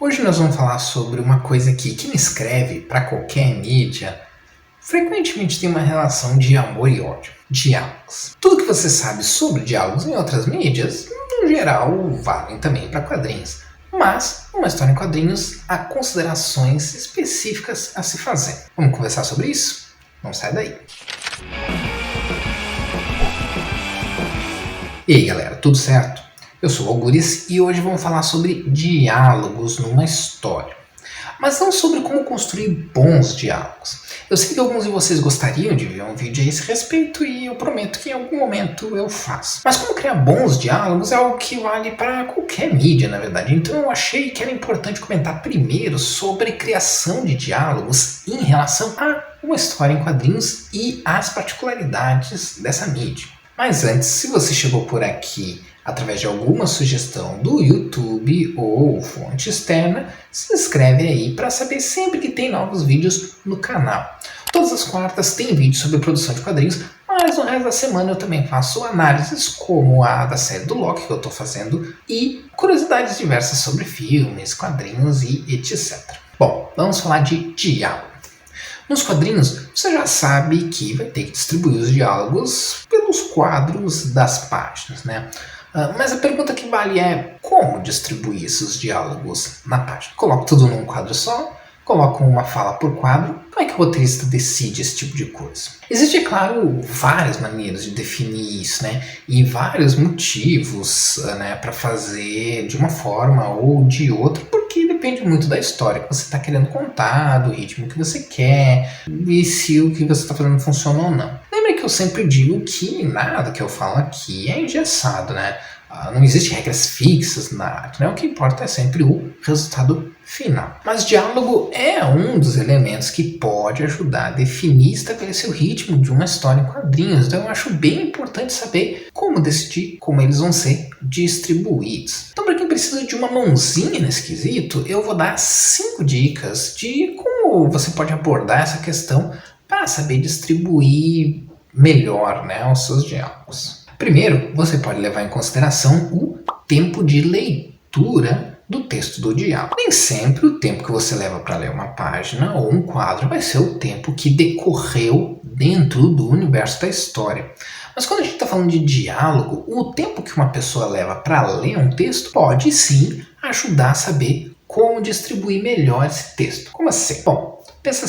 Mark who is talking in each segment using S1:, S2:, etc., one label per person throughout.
S1: Hoje nós vamos falar sobre uma coisa que quem escreve para qualquer mídia frequentemente tem uma relação de amor e ódio. Diálogos. Tudo que você sabe sobre diálogos em outras mídias, no geral, valem também para quadrinhos. Mas, numa história em quadrinhos, há considerações específicas a se fazer. Vamos conversar sobre isso? Não sai daí. E aí galera, tudo certo? Eu sou o Algures e hoje vamos falar sobre diálogos numa história. Mas não sobre como construir bons diálogos. Eu sei que alguns de vocês gostariam de ver um vídeo a esse respeito e eu prometo que em algum momento eu faço. Mas como criar bons diálogos é algo que vale para qualquer mídia, na verdade. Então eu achei que era importante comentar primeiro sobre criação de diálogos em relação a uma história em quadrinhos e as particularidades dessa mídia. Mas antes, se você chegou por aqui através de alguma sugestão do YouTube ou fonte externa, se inscreve aí para saber sempre que tem novos vídeos no canal. Todas as quartas tem vídeo sobre produção de quadrinhos, mas no resto da semana eu também faço análises como a da série do Loki que eu estou fazendo e curiosidades diversas sobre filmes, quadrinhos e etc. Bom, vamos falar de diálogo. Nos quadrinhos, você já sabe que vai ter que distribuir os diálogos pelos quadros das páginas, né? Mas a pergunta que vale é como distribuir esses diálogos na página? Coloco tudo num quadro só? Coloco uma fala por quadro? Como é que o roteirista decide esse tipo de coisa? Existem, claro, várias maneiras de definir isso, né? E vários motivos, né, para fazer de uma forma ou de outra, porque depende muito da história que você está querendo contar, do ritmo que você quer e se o que você está fazendo funciona ou não. Lembra que eu sempre digo que nada que eu falo aqui é engessado, né? Não existe regras fixas na arte, né? O que importa é sempre o resultado final. Mas diálogo é um dos elementos que pode ajudar a definir e estabelecer o ritmo de uma história em quadrinhos. Então eu acho bem importante saber como decidir como eles vão ser distribuídos. Então, para quem precisa de uma mãozinha nesse quesito, eu vou dar 5 dicas de como você pode abordar essa questão para saber distribuir melhor, né, os seus diálogos. Primeiro, você pode levar em consideração o tempo de leitura do texto do diálogo. Nem sempre o tempo que você leva para ler uma página ou um quadro vai ser o tempo que decorreu dentro do universo da história. Mas quando a gente está falando de diálogo, o tempo que uma pessoa leva para ler um texto pode sim ajudar a saber como distribuir melhor esse texto. Como assim? Pensa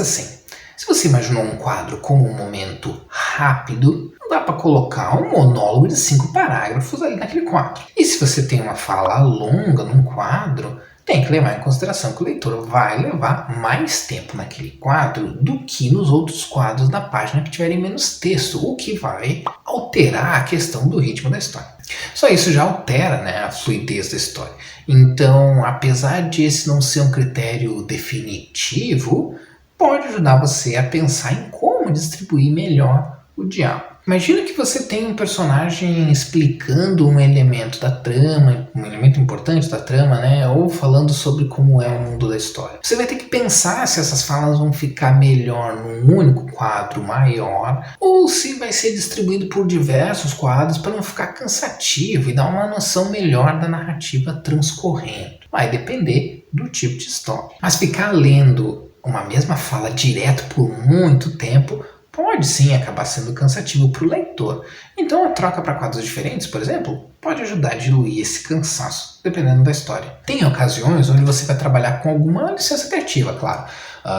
S1: assim. Se você imaginou um quadro como um momento rápido, não dá para colocar um monólogo de 5 parágrafos ali naquele quadro. E se você tem uma fala longa num quadro, tem que levar em consideração que o leitor vai levar mais tempo naquele quadro do que nos outros quadros da página que tiverem menos texto, o que vai alterar a questão do ritmo da história. Só isso já altera, né, a fluidez da história. Então, apesar de esse não ser um critério definitivo, pode ajudar você a pensar em como distribuir melhor o diálogo. Imagina que você tem um personagem explicando um elemento da trama, um elemento importante da trama, né? Ou falando sobre como é o mundo da história. Você vai ter que pensar se essas falas vão ficar melhor num único quadro maior ou se vai ser distribuído por diversos quadros para não ficar cansativo e dar uma noção melhor da narrativa transcorrendo. Vai depender do tipo de história. Mas ficar lendo uma mesma fala direto por muito tempo pode sim acabar sendo cansativo para o leitor. Então a troca para quadros diferentes, por exemplo, pode ajudar a diluir esse cansaço, dependendo da história. Tem ocasiões onde você vai trabalhar com alguma licença criativa, claro,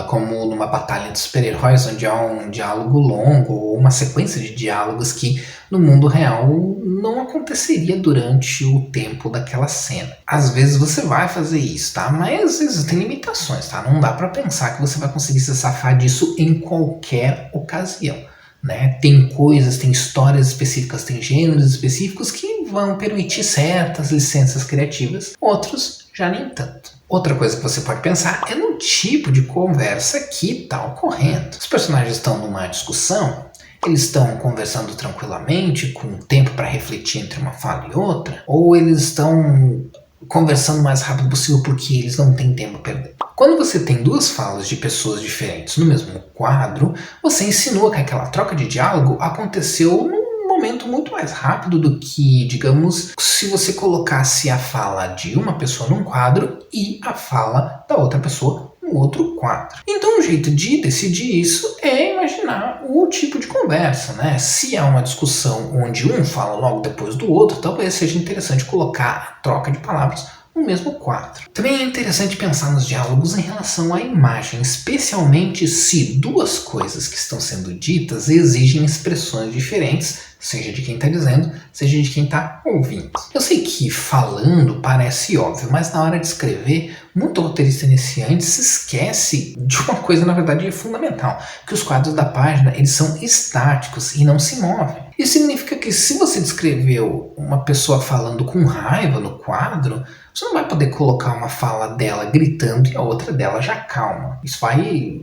S1: como numa batalha de super-heróis onde há um diálogo longo ou uma sequência de diálogos que no mundo real não aconteceria durante o tempo daquela cena. Às vezes você vai fazer isso, tá? Mas existem limitações, tá? Não dá para pensar que você vai conseguir se safar disso em qualquer ocasião, né? Tem coisas, tem histórias específicas, tem gêneros específicos que vão permitir certas licenças criativas, outros já nem tanto. Outra coisa que você pode pensar é no tipo de conversa que está ocorrendo. Os personagens estão numa discussão, eles estão conversando tranquilamente, com tempo para refletir entre uma fala e outra, ou eles estão conversando o mais rápido possível porque eles não têm tempo a perder. Quando você tem duas falas de pessoas diferentes no mesmo quadro, você insinua que aquela troca de diálogo aconteceu num momento momento muito mais rápido do que, digamos, se você colocasse a fala de uma pessoa num quadro e a fala da outra pessoa no outro quadro. Então, um jeito de decidir isso é imaginar o tipo de conversa, né? Se há uma discussão onde um fala logo depois do outro, talvez seja interessante colocar a troca de palavras no mesmo quadro. Também é interessante pensar nos diálogos em relação à imagem, especialmente se duas coisas que estão sendo ditas exigem expressões diferentes, seja de quem está dizendo, seja de quem está ouvindo. Eu sei que falando parece óbvio, mas na hora de escrever, muito roteirista iniciante se esquece de uma coisa, na verdade, fundamental, que os quadros da página eles são estáticos e não se movem. Isso significa que se você descreveu uma pessoa falando com raiva no quadro, você não vai poder colocar uma fala dela gritando e a outra dela já calma. Isso vai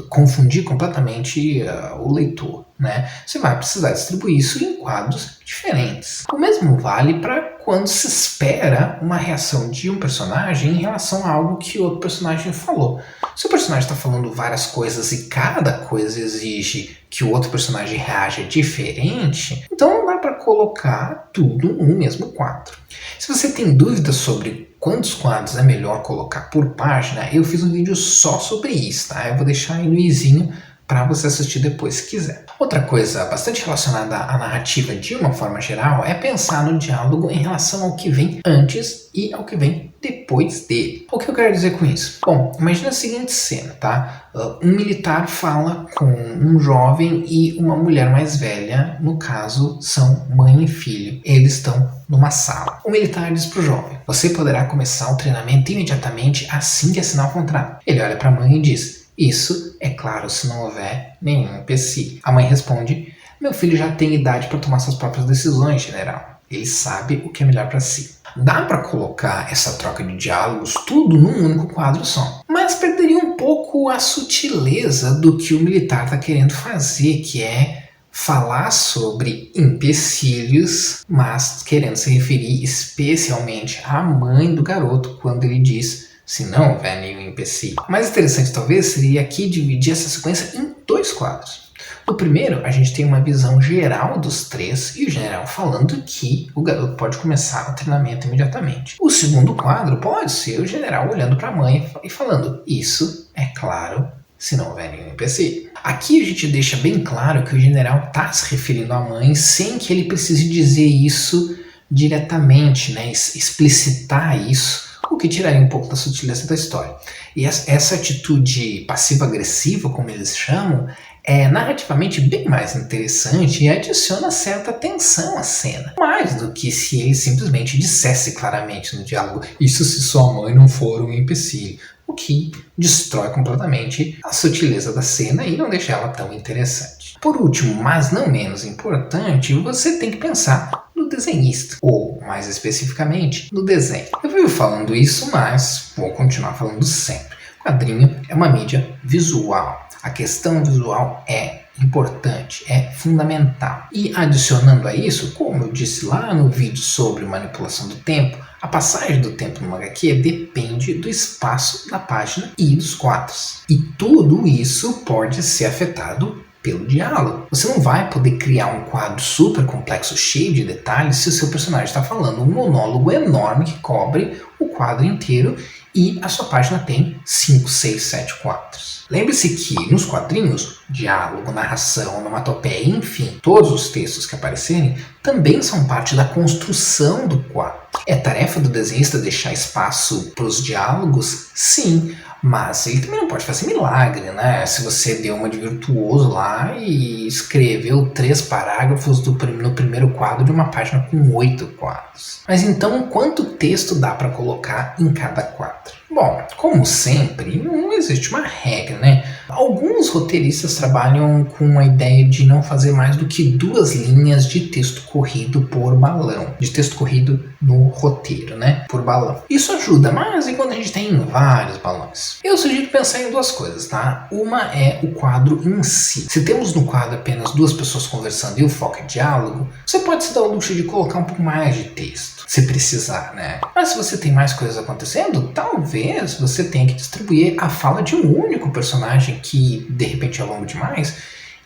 S1: confundir completamente o leitor, né? Você vai precisar distribuir isso em quadros diferentes. O mesmo vale para quando se espera uma reação de um personagem em relação a algo que outro personagem falou. Se o personagem está falando várias coisas e cada coisa exige que o outro personagem reaja diferente, então não dá para colocar tudo no mesmo quadro. Se você tem dúvidas sobre quantos quadros é melhor colocar por página, eu fiz um vídeo só sobre isso, tá? Eu vou deixar aí no izinho para você assistir depois se quiser. Outra coisa bastante relacionada à narrativa de uma forma geral é pensar no diálogo em relação ao que vem antes e ao que vem depois dele. O que eu quero dizer com isso? Bom, imagina a seguinte cena, tá? Um militar fala com um jovem e uma mulher mais velha, no caso são mãe e filho. Eles estão numa sala. O militar diz pro jovem: você poderá começar o treinamento imediatamente assim que assinar o contrato. Ele olha para a mãe e diz: isso é claro se não houver nenhum empecilho. A mãe responde: meu filho já tem idade para tomar suas próprias decisões, general. Ele sabe o que é melhor para si. Dá para colocar essa troca de diálogos tudo num único quadro só, mas perderia um pouco a sutileza do que o militar está querendo fazer, que é falar sobre empecilhos, mas querendo se referir especialmente à mãe do garoto quando ele diz: se não houver nenhum empecilho. O mais interessante talvez seria aqui dividir essa sequência em dois quadros. No primeiro, a gente tem uma visão geral dos três e o general falando que o garoto pode começar o treinamento imediatamente. O segundo quadro pode ser o general olhando para a mãe e falando: isso é claro se não houver nenhum empecilho. Aqui a gente deixa bem claro que o general está se referindo à mãe sem que ele precise dizer isso diretamente, né? Explicitar isso, o que tiraria um pouco da sutileza da história. E essa atitude passiva-agressiva, como eles chamam, é narrativamente bem mais interessante e adiciona certa tensão à cena. Mais do que se ele simplesmente dissesse claramente no diálogo: isso se sua mãe não for um empecilho. O que destrói completamente a sutileza da cena e não deixa ela tão interessante. Por último, mas não menos importante, você tem que pensar no desenhista, ou mais especificamente, no desenho. Eu vivo falando isso, mas vou continuar falando sempre. O quadrinho é uma mídia visual. A questão visual é importante, é fundamental. E adicionando a isso, como eu disse lá no vídeo sobre manipulação do tempo, a passagem do tempo no HQ depende do espaço da página e dos quadros. E tudo isso pode ser afetado pelo diálogo. Você não vai poder criar um quadro super complexo, cheio de detalhes, se o seu personagem está falando um monólogo enorme que cobre o quadro inteiro e a sua página tem 5, 6, 7 quadros. Lembre-se que nos quadrinhos, diálogo, narração, onomatopeia, enfim, todos os textos que aparecerem também são parte da construção do quadro. É tarefa do desenhista deixar espaço para os diálogos? Sim, mas ele também não pode fazer milagre, né? Se você deu uma de virtuoso lá e escreveu 3 parágrafos no primeiro quadro de uma página com 8 quadros. Mas então, quanto texto dá para colocar em cada quadro? Bom, como sempre, não existe uma regra, né? Alguns roteiristas trabalham com a ideia de não fazer mais do que 2 linhas de texto corrido por balão. De texto corrido no roteiro, né? Por balão. Isso ajuda, mas e quando a gente tem vários balões? Eu sugiro pensar em 2 coisas, tá? Uma é o quadro em si. Se temos no quadro apenas 2 pessoas conversando e o foco é diálogo, você pode se dar o luxo de colocar um pouco mais de texto, se precisar, né? Mas se você tem mais coisas acontecendo, talvez você tenha que distribuir a fala de um único personagem que, de repente, é longo demais,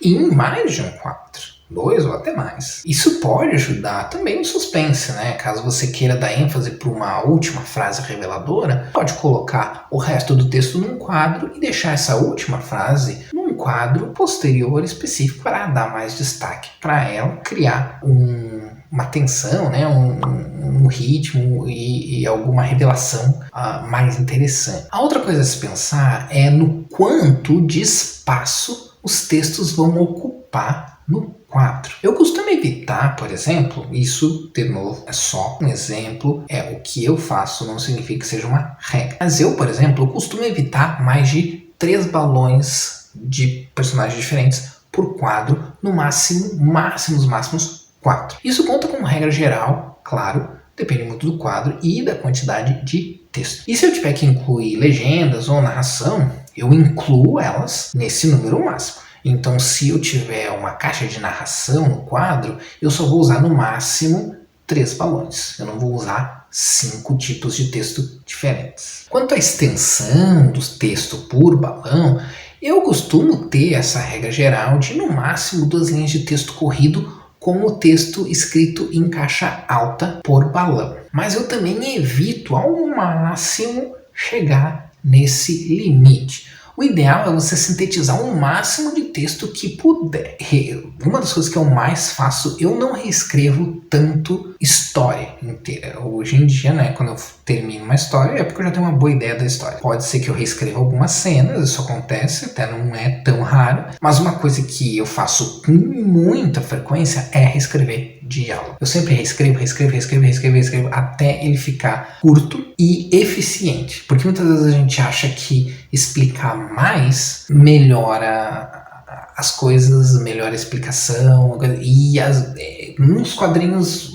S1: em mais de um quadro. 2 ou até mais. Isso pode ajudar também no suspense, né? Caso você queira dar ênfase para uma última frase reveladora, pode colocar o resto do texto num quadro e deixar essa última frase num quadro posterior específico para dar mais destaque para ela, criar uma tensão, né? um ritmo e alguma revelação mais interessante. A outra coisa a se pensar é no quanto de espaço os textos vão ocupar no quadro. Eu costumo evitar, por exemplo, isso de novo é só um exemplo, é o que eu faço, não significa que seja uma regra. Mas eu, por exemplo, eu costumo evitar mais de 3 balões de personagens diferentes por quadro, no máximos 4. Isso conta como regra geral, claro, depende muito do quadro e da quantidade de texto. E se eu tiver que incluir legendas ou narração, eu incluo elas nesse número máximo. Então, se eu tiver uma caixa de narração no quadro, eu só vou usar no máximo 3 balões. Eu não vou usar 5 tipos de texto diferentes. Quanto à extensão do texto por balão, eu costumo ter essa regra geral de no máximo 2 linhas de texto corrido com o texto escrito em caixa alta por balão. Mas eu também evito ao máximo chegar nesse limite. O ideal é você sintetizar o máximo de texto que puder. Uma das coisas que eu mais faço, eu não reescrevo tanto história inteira. Hoje em dia, né, quando eu termino uma história, é porque eu já tenho uma boa ideia da história. Pode ser que eu reescreva algumas cenas, isso acontece, até não é tão raro. Mas uma coisa que eu faço com muita frequência é reescrever diálogo. Eu sempre reescrevo, até ele ficar curto e eficiente. Porque muitas vezes a gente acha que explicar mais melhora as coisas, melhora a explicação, e nos quadrinhos,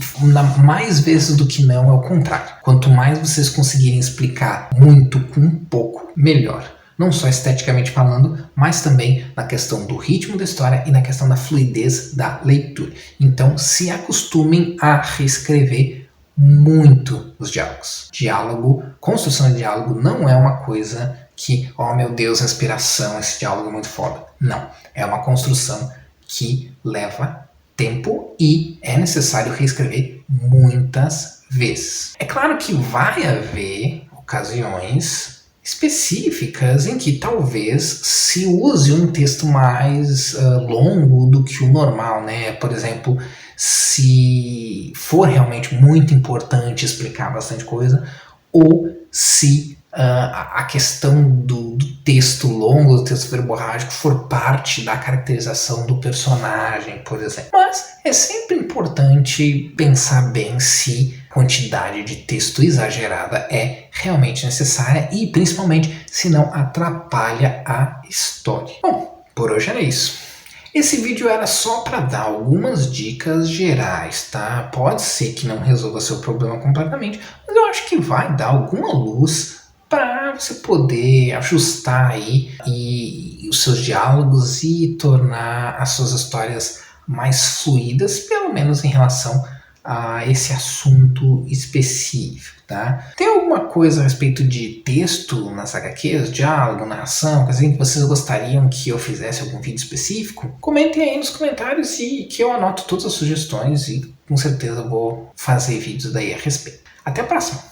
S1: mais vezes do que não, é o contrário. Quanto mais vocês conseguirem explicar muito com pouco, melhor. Não só esteticamente falando, mas também na questão do ritmo da história e na questão da fluidez da leitura. Então, se acostumem a reescrever muito os diálogos. Construção de diálogo não é uma coisa que, oh meu Deus, inspiração, esse diálogo é muito foda. Não, é uma construção que leva tempo e é necessário reescrever muitas vezes. É claro que vai haver ocasiões específicas em que talvez se use um texto mais longo do que o normal, né? Por exemplo, se for realmente muito importante explicar bastante coisa, ou se a questão do texto longo, do texto verborrágico, for parte da caracterização do personagem, por exemplo. Mas é sempre importante pensar bem se a quantidade de texto exagerada é realmente necessária e, principalmente, se não atrapalha a história. Bom, por hoje era isso. Esse vídeo era só para dar algumas dicas gerais, tá? Pode ser que não resolva seu problema completamente, mas eu acho que vai dar alguma luz para você poder ajustar aí e os seus diálogos e tornar as suas histórias mais fluidas, pelo menos em relação a esse assunto específico, tá? Tem alguma coisa a respeito de texto nas HQs, diálogo, narração, coisa assim que vocês gostariam que eu fizesse algum vídeo específico? Comentem aí nos comentários e que eu anoto todas as sugestões e com certeza vou fazer vídeos daí a respeito. Até a próxima!